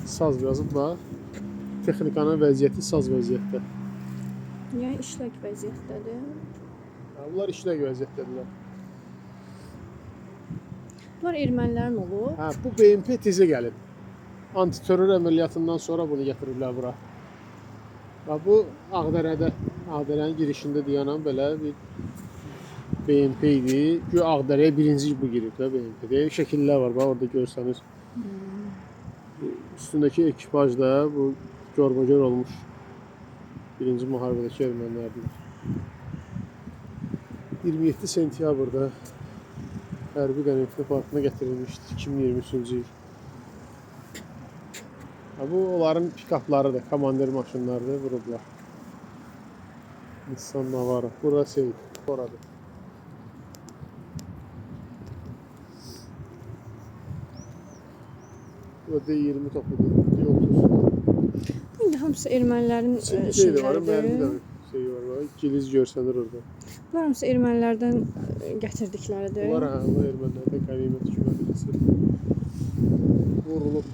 Saz yazıb da. Texnikanın vəziyyəti saz vəziyyətdə. Yəni işlək vəziyyətdədir. Bunlar işlək vəziyyətdədirlər. Bunlar ermənilərin olub. Hə, bu BMP tezə gəlib. Antiterror əməliyyatından sonra bunu gətiriblər bura. Və bu Ağdərədə, Ağdərənin girişində dayanan belə bir BMP idi. Güya Ağdərəyə birinci bu girib də BMP-də. Şəkillər var, bax orada görsəniz. Üstündəki ekipaj da bu görbəcər olmuş. Birinci müharibədəki ermənilərdir. 27 sentyabrda hərbi qənimətli parkına gətirilmişdir 2023-cü il. Bu onların pikaplarıdır, komandir maşınlarıdır, vurublar. Nissan Navara. Burası oradır. Burada 20 topudur, 30. İndi hamısı ermənilərin Şey de var, şeyləridir. mermi de şey var, giliz görsənir orada. Bunlar hamısı ermənilərdən gətirdikləridir. Bunlar bu ermənilərdə qənimət kimi verilsin. Vurulub.